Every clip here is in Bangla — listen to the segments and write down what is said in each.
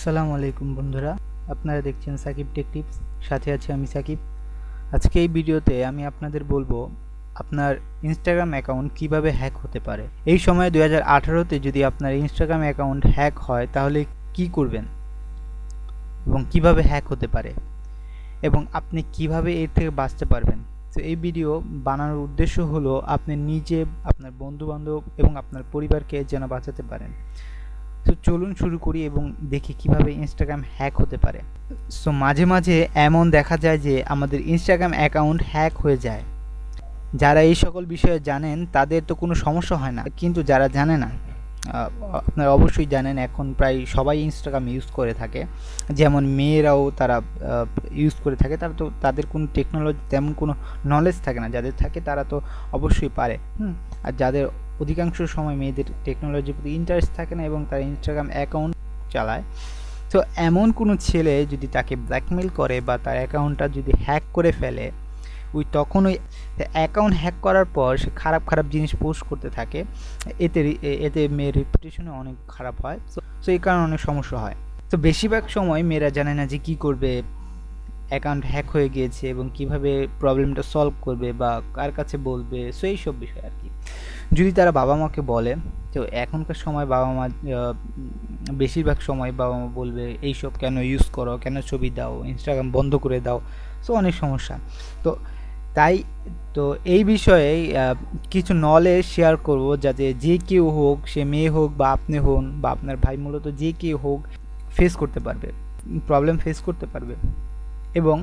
আসসালামু আলাইকুম বন্ধুরা, আপনারা দেখছেন সাকিব টেক টিপস। সাথে আছি আমি সাকিব। আজকে এই ভিডিওতে আমি আপনাদের বলবো আপনার ইনস্টাগ্রাম অ্যাকাউন্ট কিভাবে হ্যাক হতে পারে। এই সময় 2018তে যদি আপনার ইনস্টাগ্রাম অ্যাকাউন্ট হ্যাক হয় তাহলে কি করবেন এবং কিভাবে হ্যাক হতে পারে এবং আপনি কিভাবে এর থেকে বাঁচতে পারবেন। তো এই ভিডিও বানানোর উদ্দেশ্য হলো আপনি নিজে, আপনার বন্ধুবান্ধব এবং আপনার পরিবারকে যেন বাঁচাতে পারেন। তো চলুন শুরু করি এবং দেখি কিভাবে ইনস্টাগ্রাম হ্যাক হতে পারে। সো মাঝে মাঝে এমন দেখা যায় যে আমাদের ইনস্টাগ্রাম অ্যাকাউন্ট হ্যাক হয়ে যায়। যারা এই সকল বিষয়ে জানেন তাদের তো কোনো সমস্যা হয় না, কিন্তু যারা জানে না, আপনারা অবশ্যই জানেন এখন প্রায় সবাই ইনস্টাগ্রাম ইউজ করে থাকে, যেমন মেয়েরাও তারা ইউজ করে থাকে। তারা তো, তাদের কোনো টেকনোলজি তেমন কোনো নলেজ থাকে না, যাদের থাকে তারা তো অবশ্যই পারে। আর যাদের অধিকাংশ সময় মেয়েদের টেকনোলজির প্রতি ইন্টারেস্ট থাকে না এবং তারা ইনস্টাগ্রাম অ্যাকাউন্ট চালায়। তো এমন কোনো ছেলে যদি তাকে ব্ল্যাকমেল করে বা তার অ্যাকাউন্টটা যদি হ্যাক করে ফেলে, তখন ওই অ্যাকাউন্ট হ্যাক করার পর সে খারাপ খারাপ জিনিস পোস্ট করতে থাকে। এতে মেয়ের রেপুটেশনও অনেক খারাপ হয়। সো এই কারণে অনেক সমস্যা হয়। তো বেশিরভাগ সময় মেয়েরা জানে না যে কী করবে, অ্যাকাউন্ট হ্যাক হয়ে গিয়েছে এবং কিভাবে প্রবলেমটা সলভ করবে বা কার কাছে বলবে। সো এইসব বিষয় আর কি। যদি তারা বাবা মাকে বলে, তো এখনকার সময় বাবা মা, বেশিরভাগ সময় বাবা মা বলবে এইসব কেন ইউজ করো, কেন ছবি দাও, ইনস্টাগ্রাম বন্ধ করে দাও। সো অনেক সমস্যা। তো তাই তো এই বিষয়ে কিছু নলেজ শেয়ার করব, যাতে যে কেউ হোক, সে মেয়ে হোক বা আপনি হন বা আপনার ভাই, মূলত যে কেউ হোক ফেস করতে পারবে, প্রবলেম ফেস করতে পারবে এবং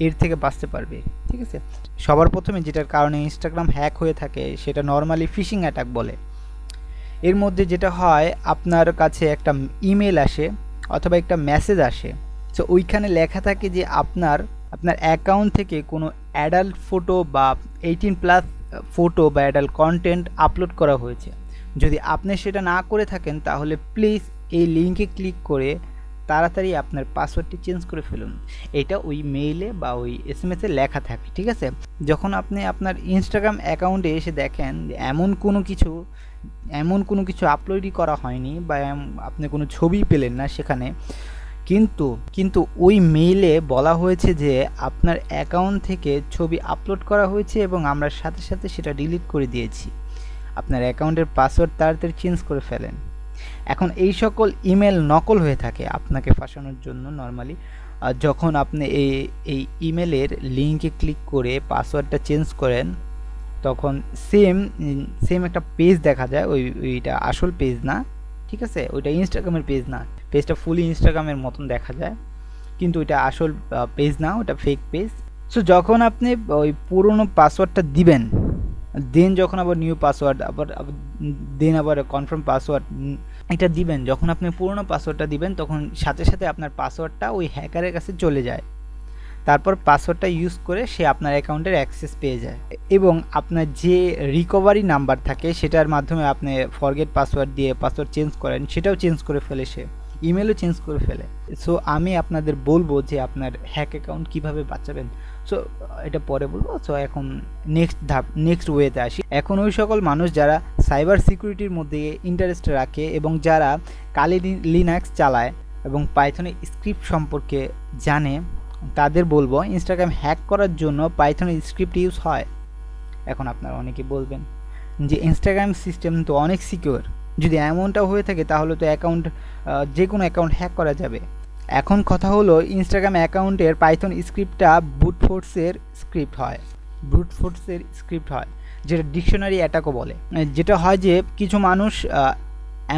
এর থেকে বাঁচতে পারবে। ঠিক আছে, সবার প্রথমে যেটার কারণে ইনস্টাগ্রাম হ্যাক হয়ে থাকে সেটা নর্মালি ফিশিং অ্যাটাক বলে। এর মধ্যে যেটা হয়, আপনার কাছে একটা ইমেল আসে অথবা একটা মেসেজ আসে। সো ওইখানে লেখা থাকে যে আপনার অ্যাকাউন্ট থেকে কোনো অ্যাডাল্ট ফটো বা 18+ ফটো বা অ্যাডাল্ট কন্টেন্ট আপলোড করা হয়েছে। যদি আপনি সেটা না করে থাকেন তাহলে প্লিজ এই লিঙ্কে ক্লিক করে তাড়াতাড়ি আপনার পাসওয়ার্ডটি চেঞ্জ করে ফেলুন। এটা ওই মেইলে বা ওই এসএমএসে লেখা থাকে। ঠিক আছে, যখন আপনি আপনার ইনস্টাগ্রাম অ্যাকাউন্টে এসে দেখেন এমন কোনো কিছু আপলোডই করা হয়নি বা আপনি কোনো ছবি পেলেন না সেখানে, কিন্তু ওই মেইলে বলা হয়েছে যে আপনার অ্যাকাউন্ট থেকে ছবি আপলোড করা হয়েছে এবং আমরা সাথে সাথে সেটা ডিলিট করে দিয়েছি। আপনার অ্যাকাউন্টের পাসওয়ার্ড তাড়াতাড়ি চেঞ্জ করে ফেলেন। এখন এই সকল ইমেল নকল হয়ে থাকে আপনাকে ফাঁসানোর জন্য নর্মালি। যখন আপনি ইমেলের লিঙ্কে ক্লিক করে পাসওয়ার্ডটা চেঞ্জ করেন, তখন সেম একটা পেজ দেখা যায়। ওইটা আসল পেজ না। ঠিক আছে, ওইটা ইনস্টাগ্রামের পেজ না। পেজটা ফুলি ইনস্টাগ্রামের মতন দেখা যায়, কিন্তু ওইটা আসল পেজ না, ওটা ফেক পেজ। সো যখন আপনি ওই পুরনো পাসওয়ার্ডটা দিবেন, দেন যখন আবার নিউ পাসওয়ার্ড, আবার কনফার্ম পাসওয়ার্ড এটা দিবেন, যখন আপনি পুরনো পাসওয়ার্ডটা দিবেন তখন সাথে সাথে আপনার পাসওয়ার্ডটা ওই হ্যাকারের কাছে চলে যায়। তারপর পাসওয়ার্ডটা ইউজ করে সে আপনার অ্যাকাউন্টের অ্যাক্সেস পেয়ে যায় এবং আপনার যে রিকভারি নাম্বার থাকে সেটার মাধ্যমে আপনি ফরগেট পাসওয়ার্ড দিয়ে পাসওয়ার্ড চেঞ্জ করেন, সেটাও চেঞ্জ করে ফেলে সে, ইমেলও চেঞ্জ করে ফেলে। সো আমি আপনাদের বলবো যে আপনার হ্যাক অ্যাকাউন্ট কীভাবে বাঁচাবেন। সো এটা পরে বলবো। সো এখন নেক্সট ওয়েতে আসি। এখন ওই সকল মানুষ যারা সাইবার সিকিউরিটির মধ্যে ইন্টারেস্ট রাখে এবং যারা কালি লিনাক্স চালায় এবং পাইথনে স্ক্রিপ্ট সম্পর্কে জানে, তাদের বলবো ইনস্টাগ্রাম হ্যাক করার জন্য পাইথন স্ক্রিপ্ট ইউজ হয়। এখন আপনারা অনেকে বলবেন যে ইনস্টাগ্রাম সিস্টেম তো অনেক সিকিউর, যদি এমনটা হয়ে থাকে তাহলে তো যে কোনো অ্যাকাউন্ট হ্যাক করা যাবে। এখন কথা হলো, ইনস্টাগ্রাম অ্যাকাউন্টের পাইথন স্ক্রিপ্টটা ব্রুট ফোর্সের স্ক্রিপ্ট হয়, যেটা ডিকশনারি অ্যাটাকও বলে। যেটা হয় যে কিছু মানুষ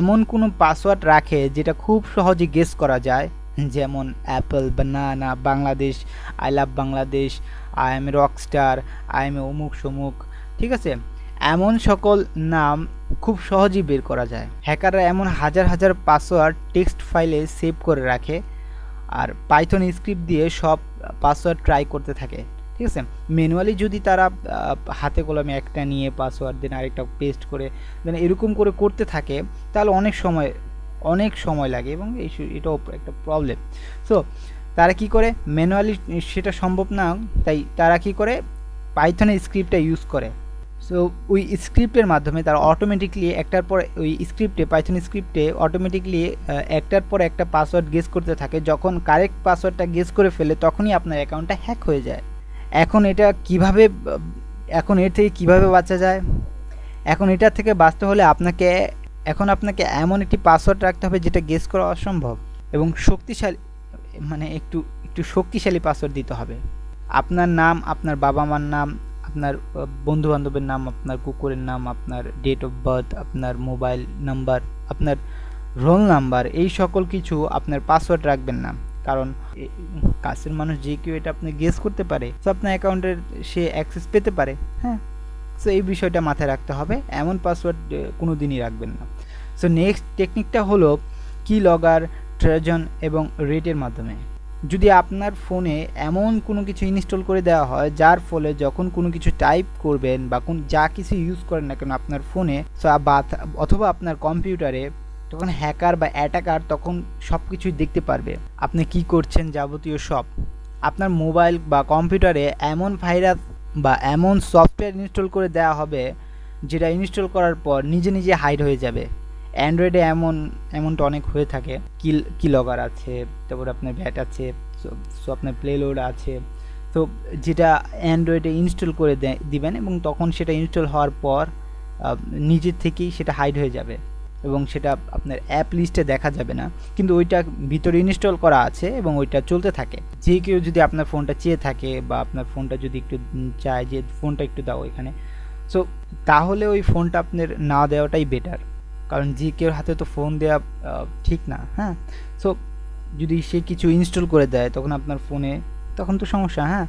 এমন কোনো পাসওয়ার্ড রাখে যেটা খুব সহজে গেস করা যায়, যেমন Apple, banana, Bangladesh, I love Bangladesh, I am Rockstar, I am অমুক সমুক। ঠিক আছে, এমন সকল নাম খুব সহজেই বের করা যায়। হ্যাকাররা এমন হাজার হাজার পাসওয়ার্ড টেক্সট ফাইলে সেভ করে রাখে আর পাইথন স্ক্রিপ্ট দিয়ে সব পাসওয়ার্ড ট্রাই করতে থাকে। ঠিক আছে, ম্যানুয়ালি যদি তারা হাতে কলমে একটা নিয়ে পাসওয়ার্ড দেন আরেকটা পেস্ট করে দেন এরকম করে করতে থাকে, তাহলে অনেক সময় লাগে এবং এটাও একটা প্রবলেম। সো তারা কি করে, ম্যানুয়ালি সেটা সম্ভব না, তাই তারা কি করে পাইথনের স্ক্রিপ্টটা ইউজ করে। সো সো ওই স্ক্রিপ্টের মাধ্যমে তারা অটোমেটিকলি একটার পর ওই স্ক্রিপ্টে পাইথন স্ক্রিপ্টে অটোমেটিকলি একটার পর একটা পাসওয়ার্ড গেস করতে থাকে। যখন কারেক্ট পাসওয়ার্ডটা গেস করে ফেলে তখনই আপনার অ্যাকাউন্টটা হ্যাক হয়ে যায়। এখন এটা কিভাবে এখন এর থেকে কিভাবে বাঁচা যায়? এখন এটার থেকে বাঁচতে হলে আপনাকে এমন একটি পাসওয়ার্ড রাখতে হবে যেটা গেস করা অসম্ভব, এবং শক্তিশালী, মানে একটু শক্তিশালী পাসওয়ার্ড দিতে হবে। আপনার নাম, আপনার বাবা মার নাম, আপনার বন্ধু বান্ধবের নাম, আপনার কুকুরের নাম, আপনার ডেট অফ বার্থ, আপনার মোবাইল নাম্বার, আপনার রোল নাম্বার, এই সকল কিছু আপনার পাসওয়ার্ড রাখবেন না, কারণ কাছের মানুষ যে কেউ এটা আপনি গেস করতে পারে, তো আপনার অ্যাকাউন্টের সে অ্যাক্সেস পেতে পারে। হ্যাঁ, সো এই বিষয়টা মাথায় রাখতে হবে, এমন পাসওয়ার্ড কোনো দিনই রাখবেন না। সো নেক্সট টেকনিকটা হলো কি লগার, ট্রোজান এবং রেটের মাধ্যমে। যদি আপনার ফোনে এমন কোনো কিছু ইনস্টল করে দেওয়া হয় যার ফলে যখন কোনো কিছু টাইপ করবেন বা যা কিছু ইউজ করেন না কেন আপনার ফোনে বা অথবা আপনার কম্পিউটারে, তখন হ্যাকার বা অ্যাটাকার তখন সব কিছুই দেখতে পারবে আপনি কি করছেন, যাবতীয় সব। আপনার মোবাইল বা কম্পিউটারে এমন ভাইরাস বা এমন সফটওয়্যার ইনস্টল করে দেওয়া হবে যেটা ইনস্টল করার পর নিজে নিজে হাইড হয়ে যাবে। অ্যান্ড্রয়েডে এমনটা অনেক হয়ে থাকে। কি লগার আছে, তারপর আপনার ভ্যাট আছে, সো আপনার প্লেলোড আছে, তো যেটা অ্যান্ড্রয়েডে ইনস্টল করে দিবেন এবং তখন সেটা ইনস্টল হওয়ার পর নিজের থেকেই সেটা হাইড হয়ে যাবে এবং সেটা আপনার অ্যাপ লিস্টে দেখা যাবে না, কিন্তু ওইটা ভিতরে ইনস্টল করা আছে এবং ওইটা চলতে থাকে। যে কেউ যদি আপনার ফোনটা চেয়ে থাকে বা আপনার ফোনটা যদি একটু চায় যে ফোনটা একটু দাও এখানে, সো তাহলে ওই ফোনটা আপনার না দেওয়াটাই বেটার, কারণ যে কেউ হাতে তো ফোন দেওয়া ঠিক না। হ্যাঁ, সো যদি সে কিছু ইনস্টল করে দেয় তখন আপনার ফোনে তখন তো সমস্যা। হ্যাঁ,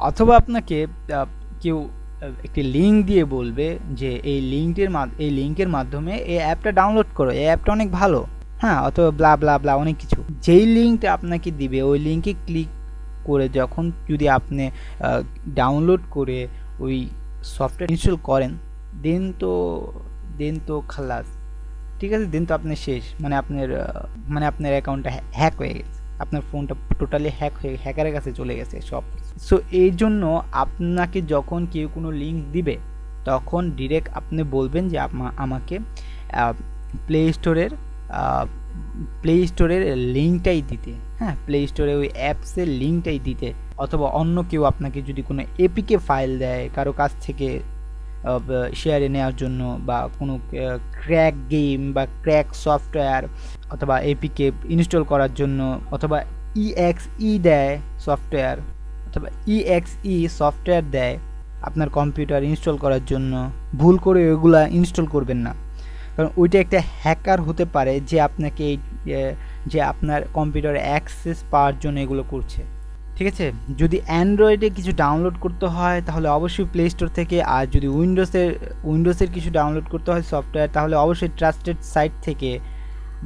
অথবা আপনাকে কেউ একটি লিঙ্ক দিয়ে বলবে যে এই লিঙ্কের মাধ্যমে এই অ্যাপটা ডাউনলোড করো, এই অ্যাপটা অনেক ভালো। হ্যাঁ, অথবা ব্লা ব্লা ব্লা অনেক কিছু। যেই লিঙ্কটা আপনাকে দিবে ওই লিঙ্কে ক্লিক করে যখন যদি আপনি ডাউনলোড করে ওই সফটওয়্যার ইনস্টল করেন, দেন তো খালাস, ঠিক আছে, দেন তো আপনি শেষ, আপনার অ্যাকাউন্টটা হ্যাক হয়ে গেছে, আপনার ফোনটা টোটালি হ্যাকারের কাছে চলে গেছে সব। সো এই জন্য আপনাকে যখন কেউ কোনো লিঙ্ক দিবে তখন ডিরেক্ট আপনি বলবেন যে আমাকে প্লে স্টোরের লিঙ্কটাই দিতে। হ্যাঁ, প্লে স্টোরে ওই অ্যাপসের লিঙ্কটাই দিতে, অথবা অন্য কেউ আপনাকে যদি কোনো এপিকে ফাইল দেয় কারো কাছ থেকে শেয়ারে নেওয়ার জন্য, বা কোনো ক্র্যাক গেম বা ক্র্যাক সফটওয়্যার অথবা এপিকে ইনস্টল করার জন্য, অথবা দেয় সফটওয়্যার, অথবা সফটওয়্যার দেয় আপনার কম্পিউটার ইনস্টল করার জন্য, ভুল করে ওইগুলা ইনস্টল করবেন না, কারণ ওইটা একটা হ্যাকার হতে পারে যে আপনার কম্পিউটারে অ্যাক্সেস পাওয়ার জন্য এগুলো করছে। ঠিক আছে, যদি অ্যান্ড্রয়েডে কিছু ডাউনলোড করতে হয় তাহলে অবশ্যই প্লে স্টোর থেকে, আর যদি উইন্ডোজের কিছু ডাউনলোড করতে হয় সফটওয়্যার তাহলে অবশ্যই ট্রাস্টেড সাইট থেকে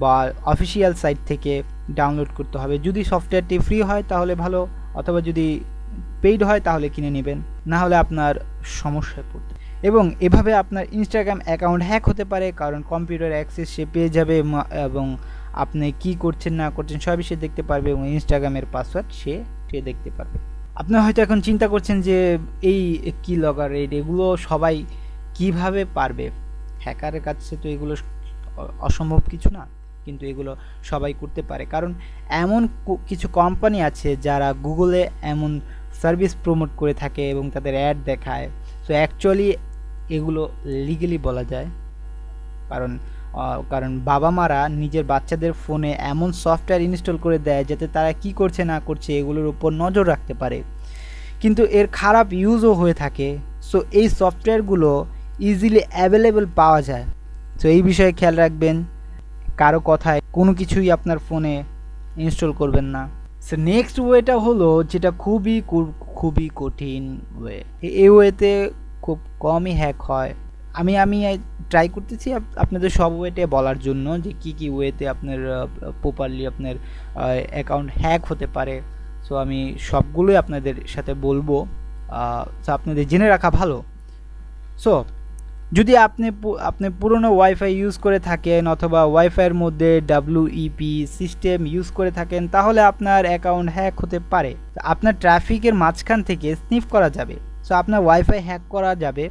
বা অফিসিয়াল সাইট থেকে ডাউনলোড করতে হবে। যদি সফটওয়্যারটি ফ্রি হয় তাহলে ভালো, অথবা যদি পেইড হয় তাহলে কিনে নেবেন, না হলে আপনার সমস্যায় পড়তে। এবং এভাবে আপনার ইনস্টাগ্রাম অ্যাকাউন্ট হ্যাক হতে পারে, কারণ কম্পিউটার অ্যাক্সেস সে পেয়ে যাবে এবং আপনি কি করছেন না করছেন সবই সে দেখতে পারবে, এবং ইনস্টাগ্রামের পাসওয়ার্ড সে দেখতে পারবে। আপনি হয়তো এখন চিন্তা করছেন যে এই কি লগার এগুলো সবাই কিভাবে পারবে, হ্যাকারের কাছে তো এগুলো অসম্ভব কিছু না, কিন্তু এগুলো সবাই করতে পারে, কারণ এমন কিছু কোম্পানি আছে যারা গুগলে এমন সার্ভিস প্রমোট করে থাকে এবং তাদের অ্যাড দেখায়। সো অ্যাকচুয়ালি এগুলো লিগেলি বলা যায়, কারণ বাবা মারা নিজের বাচ্চাদের ফোনে এমন সফটওয়্যার ইনস্টল করে দেয় যাতে তারা কি করছে না করছে এগুলোর উপর নজর রাখতে পারে, কিন্তু এর খারাপ ইউজও হয়ে থাকে। সো এই সফটওয়্যারগুলো ইজিলি অ্যাভেলেবল পাওয়া যায়। সো এই বিষয়ে খেয়াল রাখবেন, কারো কথায় কোনো কিছুই আপনার ফোনে ইনস্টল করবেন না। সো নেক্সট ওয়েটা হলো যেটা খুবই কঠিন ওয়ে, এই ওয়েতে খুব কমই হ্যাক হয়। আমি ট্রাই করতেছি আপনাদের সব ওয়েতে বলার জন্য যে কি ওয়েতে আপনার প্রপারলি আপনার অ্যাকাউন্ট হ্যাক হতে পারে। সো আমি সবগুলোই আপনাদের সাথে বলবো, সো আপনাদের জেনে রাখা ভালো। সো যদি আপনি পুরনো ওয়াইফাই ইউজ করে থাকেন অথবা ওয়াইফাইয়ের মধ্যে WEP সিস্টেম ইউজ করে থাকেন তাহলে আপনার অ্যাকাউন্ট হ্যাক হতে পারে। আপনার ট্রাফিকের মাঝখান থেকে স্নিফ করা যাবে, সো আপনার ওয়াইফাই হ্যাক করা যাবে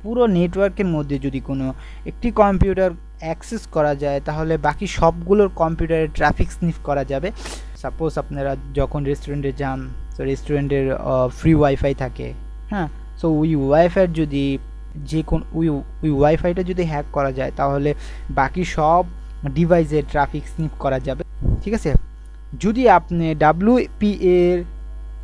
পুরো নেটওয়ার্কের মধ্যে যদি কোনো একটি কম্পিউটার অ্যাক্সেস করা যায় তাহলে বাকি সবগুলোর কম্পিউটারে ট্রাফিক স্নিফ করা যাবে। সাপোজ আপনারা যখন রেস্টুরেন্টে যান, তো রেস্টুরেন্টের ফ্রি ওয়াইফাই থাকে, হ্যাঁ, সো ওই ওয়াইফাইয়ের যদি যে কোন ওই ওয়াইফাইটা যদি হ্যাক করা যায় তাহলে বাকি সব ডিভাইসে ট্রাফিক স্নিপ করা যাবে, ঠিক আছে। যদি আপনি WP এর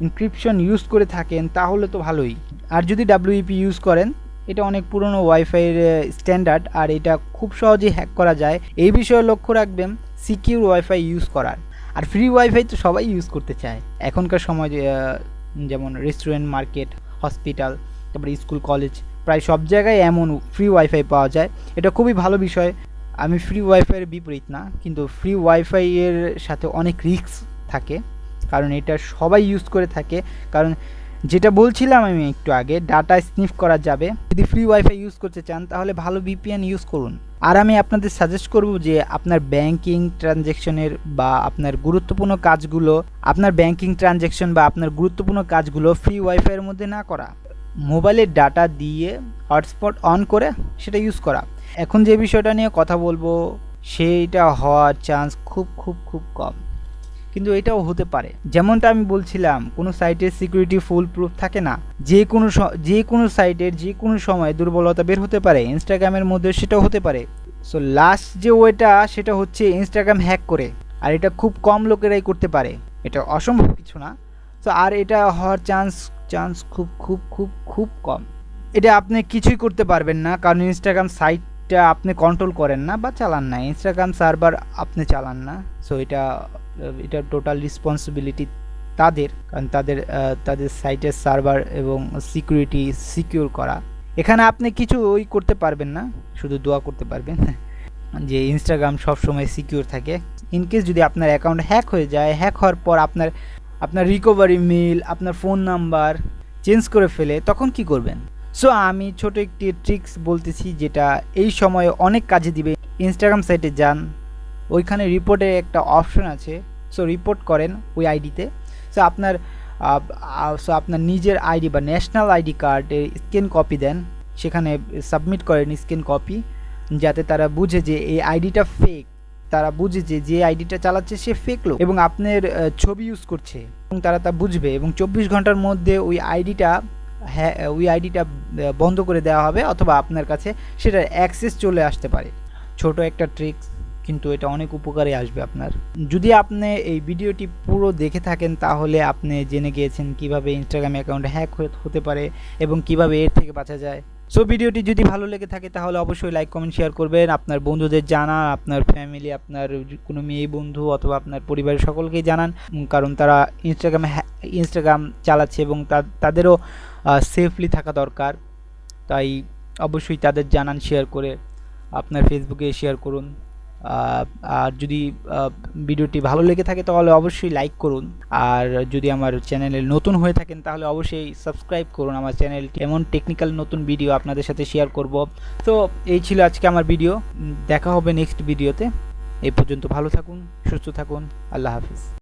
এনক্রিপশন ইউজ করে থাকেন তাহলে তো ভালোই, আর যদি WEP ইউজ করেন এটা অনেক পুরনো ওয়াইফাইয়ের স্ট্যান্ডার্ড আর এটা খুব সহজেই হ্যাক করা যায়। এই বিষয়ে লক্ষ্য রাখবেন সিকিউর ওয়াইফাই ইউজ করার। আর ফ্রি ওয়াইফাই তো সবাই ইউজ করতে চায় এখনকার সময়, যেমন রেস্টুরেন্ট, মার্কেট, হসপিটাল, তারপরে স্কুল, কলেজ, প্রায় সব জায়গায় এমন ফ্রি ওয়াইফাই পাওয়া যায়। এটা খুবই ভালো বিষয়। আমি ফ্রি ওয়াইফাইয়ের বিপরীত না, কিন্তু ফ্রি ওয়াইফাইয়ের সাথে অনেক রিস্ক থাকে, কারণ এটা সবাই ইউজ করে থাকে। কারণ যেটা বলছিলাম আমি একটু আগে, ডাটা স্নিফ করা যাবে। যদি ফ্রি ওয়াইফাই ইউজ করতে চান তাহলে ভালো VPN ইউজ করুন। আর আমি আপনাদের সাজেস্ট করব যে আপনার ব্যাংকিং ট্রানজ্যাকশনের বা আপনার গুরুত্বপূর্ণ কাজগুলো ফ্রি ওয়াইফাইয়ের মধ্যে না করা, মোবাইলের ডাটা দিয়ে হটস্পট অন করে সেটা ইউজ করা। এখন যে বিষয়টা নিয়ে কথা বলবো সেইটা হওয়ার চান্স খুব খুব খুব কম, কিন্তু এটাও হতে পারে। যেমনটা আমি বলছিলাম, কোনো সাইটের সিকিউরিটি ফুল প্রুফ থাকে না। যে কোনো সাইটের যে কোনো সময় দুর্বলতা বের হতে পারে। ইনস্টাগ্রামের মধ্যে সেটাও হতে পারে। সো লাস্ট যে ওয়েটা সেটা হচ্ছে ইনস্টাগ্রাম হ্যাক করে, আর এটা খুব কম লোকেরাই করতে পারে, এটা অসম্ভব কিছু না। সো আর এটা হওয়ার চান্স খুব খুব খুব খুব কম। এটা আপনি কিছুই করতে পারবেন না, কারণ ইনস্টাগ্রাম সাইটটা আপনি কন্ট্রোল করেন না বা চালান না, ইনস্টাগ্রাম সার্ভার আপনি চালান না। সো এটা টোটাল রেসপন্সিবিলিটি তাদের, কারণ তাদের সাইটের সার্ভার এবং সিকিউরিটি সিকিউর করা। এখানে আপনি কিছু করতে পারবেন না, শুধু দোয়া করতে পারবেন যে ইনস্টাগ্রাম সবসময় সিকিউর থাকে। ইনকেস যদি আপনার অ্যাকাউন্ট হ্যাক হয়ে যায়, হ্যাক হওয়ার পর আপনার রিকভারি মেল, আপনার ফোন নাম্বার চেঞ্জ করে ফেলে, তখন কি করবেন? সো আমি ছোট একটি ট্রিক্স বলতেছি যেটা এই সময়ে অনেক কাজে দিবে। ইনস্টাগ্রাম সাইটে যান, ওইখানে রিপোর্টের একটা অপশন আছে, সো রিপোর্ট করেন ওই আইডিতে। সো আপনার নিজের আইডি বা ন্যাশনাল আইডি কার্ডের স্ক্যান কপি দেন, সেখানে সাবমিট করেন স্ক্যান কপি, যাতে তারা বুঝে যে এই আইডিটা ফেক, তারা বুঝে যে আইডিটা চালাচ্ছে সে ফেক লোক এবং আপনার ছবি ইউজ করছে, এবং তারা তা বুঝবে এবং 24 ঘন্টার মধ্যে ওই আইডিটা বন্ধ করে দেওয়া হবে, অথবা আপনার কাছে সেটার অ্যাক্সেস চলে আসতে পারে। ছোট একটা ট্রিক্স, কিন্তু এটা অনেক উপকারে আসবে আপনার। যদি আপনি এই ভিডিওটি পুরো দেখে থাকেন তাহলে আপনি জেনে গিয়েছেন কিভাবে ইনস্টাগ্রাম অ্যাকাউন্ট হ্যাক হতে পারে এবং কিভাবে এর থেকে বাঁচা যায়। সো ভিডিওটি যদি ভালো লেগে থাকে তাহলে অবশ্যই লাইক, কমেন্ট, শেয়ার করবেন, আপনার বন্ধুদের জানান, আপনার ফ্যামিলি, আপনার কোনো মেয়ে বন্ধু অথবা আপনার পরিবারের সকলকেই জানান, কারণ তারা ইনস্টাগ্রাম চালাচ্ছে এবং তাদেরও সেফলি থাকা দরকার। তাই অবশ্যই তাদের জানান, শেয়ার করে আপনার ফেসবুকে শেয়ার করুন। আর যদি ভিডিওটি ভালো লেগে থাকে তাহলে অবশ্যই লাইক করুন, আর যদি আমার চ্যানেলে নতুন হয়ে থাকেন তাহলে অবশ্যই সাবস্ক্রাইব করুন আমার চ্যানেলটি। এমন টেকনিক্যাল নতুন ভিডিও আপনাদের সাথে শেয়ার করব। তো এই ছিল আজকে আমার ভিডিও, দেখা হবে নেক্সট ভিডিওতে। এই পর্যন্ত ভালো থাকুন, সুস্থ থাকুন, আল্লাহ হাফিজ।